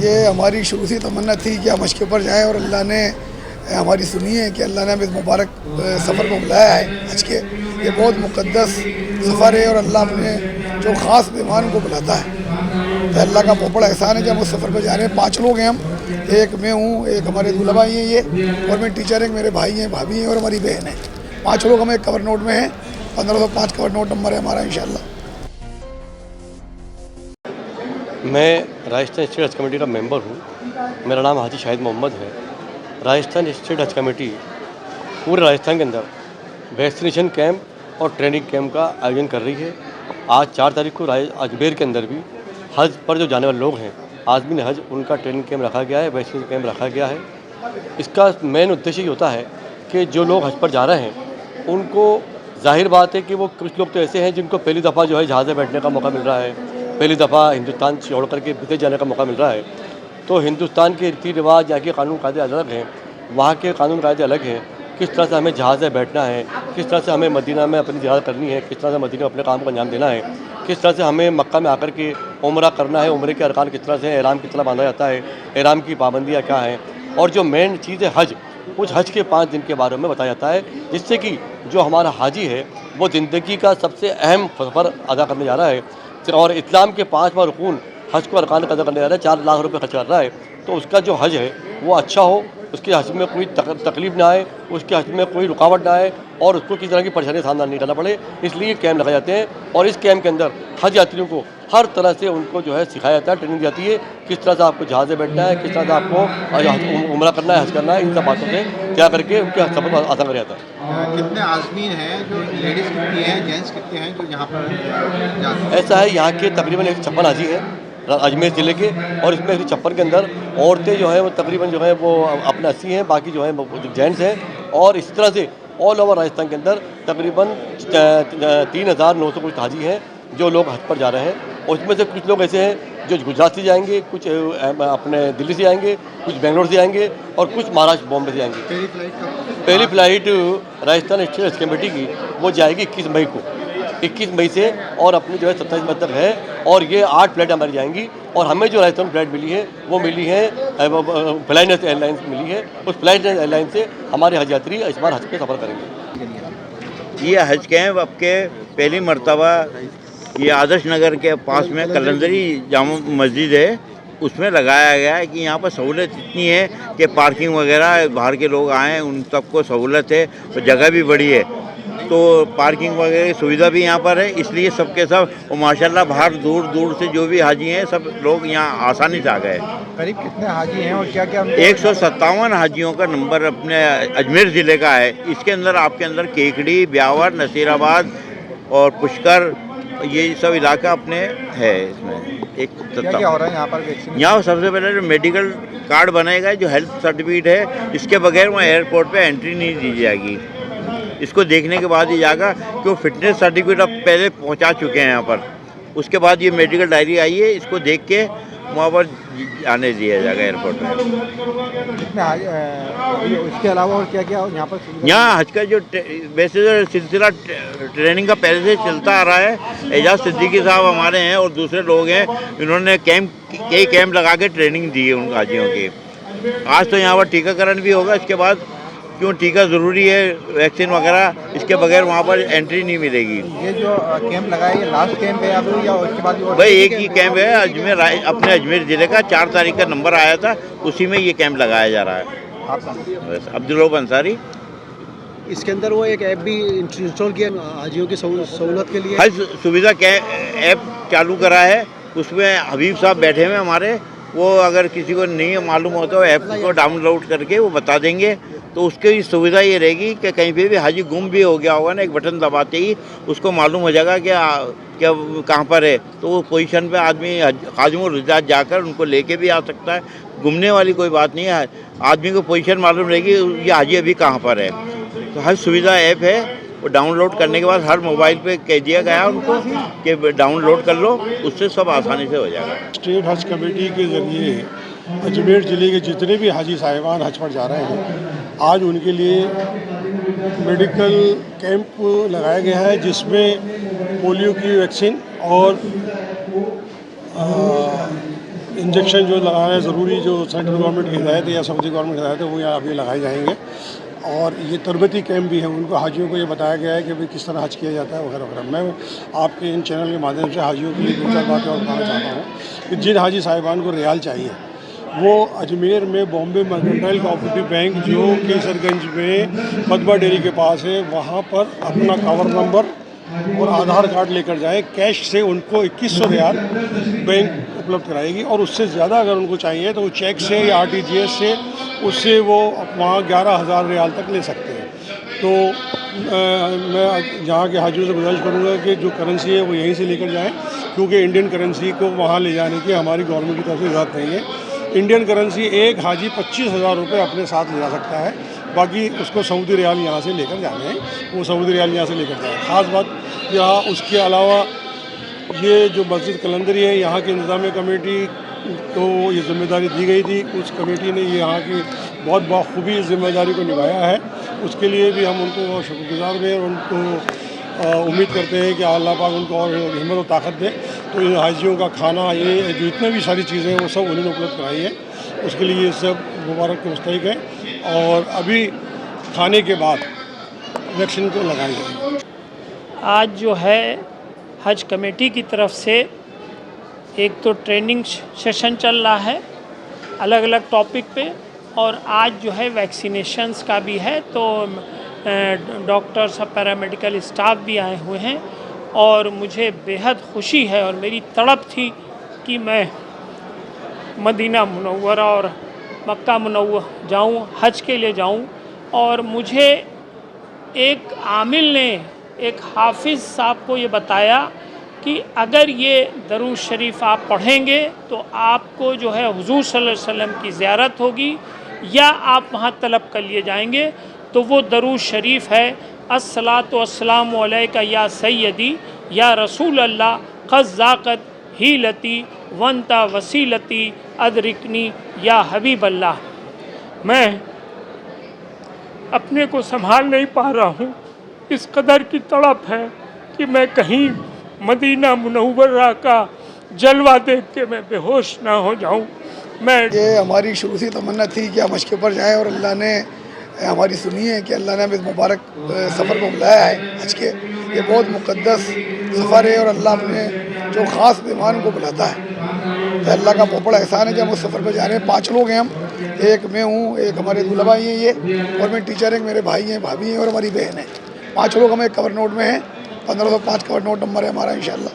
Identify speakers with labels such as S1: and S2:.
S1: ये हमारी शुरू से तमन्ना थी कि हम हज के ऊपर जाएँ और अल्लाह ने हमारी सुनी है कि अल्लाह ने हमें इस मुबारक सफ़र को बुलाया है हज के। ये बहुत मुक़द्दस सफ़र है और अल्लाह अपने जो ख़ास मेहमान को बुलाता है, तो अल्लाह का बहुत बड़ा एहसान है कि हम उस सफ़र पर जा रहे हैं। 5 लोग हैं हम, एक मैं हूँ, एक हमारे दूल्हा भाई हैं ये, और मैं टीचर हैं, मेरे भाई हैं, भाभी हैं और हमारी बहन है। 5 लोग हमें कवर नोट में हैं, 1505 कवर नोट नंबर है हमारा इंशाल्लाह।
S2: मैं राजस्थान स्टेट हज कमेटी का मेंबर हूँ। मेरा नाम हाजी शाहिद मोहम्मद है। राजस्थान स्टेट हज कमेटी पूरे राजस्थान के अंदर वैक्सीनेशन कैंप और ट्रेनिंग कैंप का आयोजन कर रही है। आज 4 तारीख को अजमेर के अंदर भी हज पर जो जाने वाले लोग हैं, आज़मीन हज, उनका ट्रेनिंग कैंप रखा गया है, वैक्सीनेशन कैंप रखा गया है। इसका मेन उद्देश्य ये होता है कि जो लोग हज पर जा रहे हैं उनको, जाहिर बात है कि वो कुछ लोग तो ऐसे हैं जिनको पहली दफ़ा जो है जहाज़ में बैठने का मौका मिल रहा है, पहली दफ़ा हिंदुस्तान छोड़ करके विदेश जाने का मौका मिल रहा है। तो हिंदुस्तान के रीति रिवाज, यहाँ के कानून कायदे अलग हैं, वहाँ के कानून कायदे अलग हैं। किस तरह से हमें जहाज़ में बैठना है, किस तरह से हमें मदीना में अपनी ज़ियारत करनी है, किस तरह से मदीना में अपने काम को अंजाम देना है, किस तरह से हमें मक्का में आकर के उम्रा करना है, उम्रे के अरकान किस तरह से, एहराम किस तरह बांधा जाता है, एहराम की पाबंदियाँ क्या हैं, और जो मेन चीज़ है हज, उस हज के 5 दिन के बारे में बताया जाता है, जिससे कि जो हमारा हाजी है वो ज़िंदगी का सबसे अहम सफ़र अदा करने जा रहा है और इस्लाम के 5वां रुकून हज को अरकान अदा करने जा रहा है, 4 लाख रुपये खर्च कर रहा है। तो उसका जो हज है वो अच्छा हो, उसके हज में कोई तकलीफ ना आए, उसके हज में कोई रुकावट ना आए और उसको किसी तरह की परेशानी का सामना नहीं करना पड़े, इसलिए कैंप लगाए जाते हैं। और इस कैंप के अंदर हज यात्रियों को हर तरह से उनको जो है सिखाया जाता है, ट्रेनिंग दी जाती है, किस तरह से आपको जहाज़ में बैठना है, किस तरह से आपको उम्रा करना है, हज करना है, इन सब बातों से क्या करके उनके सफ़र को आसान कर जाता है।
S3: कितने आज़मीन हैं, जो लेडीज़ कितनी हैं, जेंट्स कितने हैं जो यहाँ पर जाते हैं?
S2: ऐसा है, यहाँ के तकरीबन 156 हाजी हैं अजमेर ज़िले के, और इसमें 156 के अंदर औरतें जो हैं वो तकरीबन जो है वो अपने 80 हैं, बाकी जो है जेंट्स हैं। और इस तरह से ऑल ओवर राजस्थान के अंदर तकरीबन 3900 कुछ हाजी हैं जो लोग हज पर जा रहे हैं। और उसमें से कुछ लोग ऐसे हैं जो गुजरात से जाएंगे, कुछ अपने दिल्ली से आएंगे, कुछ बेंगलोर से आएंगे और कुछ महाराष्ट्र बॉम्बे से आएंगे। पहली फ़्लाइट राजस्थान स्टेट हज कमेटी की वो जाएगी 21 मई से और अपनी जो है 27 मई तक है। और ये 8 फ्लाइट हमारी जाएंगी और हमें जो राजस्थान फ्लाइट मिली है वो मिली है फ्लाइनेस एयरलाइंस मिली है। उस फ्लाइनेस एयरलाइंस से हमारे हज यात्री इस बार हज पे सफ़र करेंगे।
S4: ये हज कैंप आपके पहली मरतबा ये आदर्श नगर के पास में कलंदरी जामा मस्जिद है, उसमें लगाया गया है कि यहाँ पर सहूलत इतनी है कि पार्किंग वगैरह बाहर के लोग आएँ उन सबको सहूलत है और जगह भी बड़ी है, तो पार्किंग वगैरह की सुविधा भी यहाँ पर है। इसलिए सबके सब और माशाल्लाह बाहर दूर दूर से जो भी हाजी हैं सब लोग यहाँ आसानी से आ गए।
S3: करीब कितने हाजी हैं और क्या क्या?
S4: 157 हाजियों का नंबर अपने अजमेर ज़िले का है। इसके अंदर आपके अंदर केकड़ी, ब्यावर, नसीराबाद और पुष्कर, ये सब इलाका अपने है। इसमें एक
S3: क्या हो रहा है यहाँ पर वैक्सीन?
S4: यहाँ सबसे पहले जो मेडिकल कार्ड बनेगा, जो हेल्थ सर्टिफिकेट है, इसके बगैर वहाँ एयरपोर्ट पे एंट्री नहीं दी जाएगी। इसको देखने के बाद ही जाएगा कि वो फिटनेस सर्टिफिकेट अब पहले पहुँचा चुके हैं यहाँ पर। उसके बाद ये मेडिकल डायरी आई है, इसको देख के वहाँ पर आने दिया जाएगा एयरपोर्ट में।
S3: इसके अलावा और क्या क्या यहाँ पर?
S4: यहाँ हज का जो वैसे जो सिलसिला ट्रेनिंग का पहले से चलता आ रहा है। एजाज सिद्दीकी साहब हमारे हैं और दूसरे लोग हैं, इन्होंने कई कैंप लगा के ट्रेनिंग दी है उन हाजियों की। आज तो यहाँ पर टीकाकरण भी होगा, इसके बाद क्यों टीका ज़रूरी है, वैक्सीन वगैरह, इसके बगैर वहाँ पर एंट्री नहीं मिलेगी।
S3: ये जो कैंप लगाया ये लास्ट कैंप है अभी या उसके बाद?
S4: भाई एक ही कैंप है अजमेर, अपने अजमेर ज़िले का 4 तारीख का नंबर आया था, उसी में ये कैंप लगाया जा रहा है।
S3: आपका
S4: अब्दुल रऊफ अंसारी।
S5: इसके अंदर वो एक ऐप भी इंस्टॉल किया हाजियों की सहूलत के लिए,
S4: हज सुविधा ऐप चालू करा है, उसमें हबीब साहब बैठे हुए हमारे, वो अगर किसी को नहीं मालूम होता तो ऐप को डाउनलोड करके वो बता देंगे। तो उसकी सुविधा ये रहेगी कि कहीं पे भी हाजी गुम भी हो गया होगा ना, एक बटन दबाते ही उसको मालूम हो जाएगा कि क्या कहाँ पर है, तो वो पोजीशन पे आदमी हाजियों रुझात जाकर उनको लेके भी आ सकता है। घूमने वाली कोई बात नहीं है, आदमी को पोजीशन मालूम रहेगी ये हाजी अभी कहाँ पर है। तो हज सुविधा ऐप है, वो डाउनलोड करने के बाद हर मोबाइल पे कह दिया गया उनको कि डाउनलोड कर लो, उससे सब आसानी से हो जाएगा।
S6: स्टेट हज कमेटी के ज़रिए अजमेर ज़िले के जितने भी हाजी साहिबान हज पर जा रहे हैं, आज उनके लिए मेडिकल कैंप लगाया गया है, जिसमें पोलियो की वैक्सीन और इंजेक्शन जो लगाना है ज़रूरी, जो सेंट्रल गवर्नमेंट की हिदायत है या सऊदी गवर्नमेंट की हिदायत है, वो यहाँ अभी लगाए जाएंगे। और ये तरबती कैंप भी है, उनको हाजियों को ये बताया गया है कि भाई किस तरह हज किया जाता है वगैरह वगैरह। मैं आपके इन चैनल के माध्यम से हाजियों के लिए 2-4 बातें और बताना चाहता हूँ कि जिन हाजी साहिबान को रियाल चाहिए वो अजमेर में बॉम्बे मर्केंटाइल कोऑपरेटिव बैंक जो केसरगंज में मदबा डेयरी के पास है, वहाँ पर अपना कवर नंबर और आधार कार्ड लेकर जाएं। कैश से उनको 2100 रियाल बैंक उपलब्ध कराएगी, और उससे ज़्यादा अगर उनको चाहिए तो वो चेक से या RTGS से उससे वो वहाँ 11,000 रियाल तक ले सकते हैं। तो मैं यहाँ के हाजियों से गुजारिश करूँगा कि जो करेंसी है वो यहीं से लेकर जाएं, क्योंकि इंडियन करेंसी को वहाँ ले जाने की हमारी गवर्नमेंट की तरफ से इजाज़त नहीं है। इंडियन करेंसी एक हाजी 25,000 रुपये अपने साथ ले जा सकता है, बाकी उसको सऊदी रियाल यहाँ से लेकर जाने हैं, वो सऊदी रियाल यहाँ से लेकर जाए। ख़ास बात यहाँ उसके अलावा ये जो मस्जिद कलंदरी है, यहाँ की इंतज़ामिया कमेटी को ये जिम्मेदारी दी गई थी, उस कमेटी ने यहाँ की बहुत बखूबी इस जिम्मेदारी को निभाया है। उसके लिए भी हम उनको शुक्रगुजार हैं और उनको उम्मीद करते हैं कि अल्लाह पाक उनको और हिम्मत और ताकत दे। तो इन हाजियों का खाना, ये जितने भी सारी चीज़ें हैं वो सब उन्होंने उपलब्ध कराई है, उसके लिए ये सब मुबारक के मुस्तहिक हैं। और अभी खाने के बाद वैक्सीन को लगाई जाएगी।
S7: आज जो है हज कमेटी की तरफ से एक तो ट्रेनिंग सेशन चल रहा है अलग अलग टॉपिक पे, और आज जो है वैक्सीनेशंस का भी है। तो डॉक्टर्स और पैरामेडिकल स्टाफ भी आए हुए हैं, और मुझे बेहद खुशी है और मेरी तड़प थी कि मैं मदीना मुनव्वरा और मक्का मुनव्वरा जाऊं, हज के लिए जाऊं। और मुझे एक आमिल ने, एक हाफिज़ साहब को ये बताया कि अगर ये दरूद शरीफ आप पढ़ेंगे तो आपको जो है हुजूर सल्लल्लाहु अलैहि वसल्लम की ज़ियारत होगी या आप वहाँ तलब कर लिए जाएंगे। तो वो दरूद शरीफ है, अस्सलातु वस्सलामु अलैका या सैयदी या रसूल अल्लाह क़द ज़ाक़त हीलती वंता वसीलती अदरिकनी या हबीब अल्लाह। मैं अपने को संभाल नहीं पा रहा हूँ, इस कदर की तड़प है कि मैं कहीं मदीना मुनव्वरा का जलवा देख के मैं बेहोश ना हो जाऊँ।
S1: ये हमारी शुरू से तमन्ना थी कि हम हज के ऊपर जाएँ, और अल्लाह ने हमारी सुनी है कि अल्लाह ने हमें इस मुबारक सफ़र को बुलाया है हज के। ये बहुत मुक़द्दस सफ़र है और अल्लाह अपने जो ख़ास मेहमान को बुलाता है, तो अल्लाह का बहुत बड़ा एहसान है कि हम उस सफ़र पर जा रहे हैं। 5 लोग हैं हम, एक मैं हूँ, एक हमारे दूल्हा भाई हैं ये, और मैं टीचर हैं, मेरे भाई हैं, भाभी हैं और हमारी बहन है। 5 लोग हमें कवर नोट में हैं, 1505 कवर नोट नंबर है हमारा इंशाअल्लाह।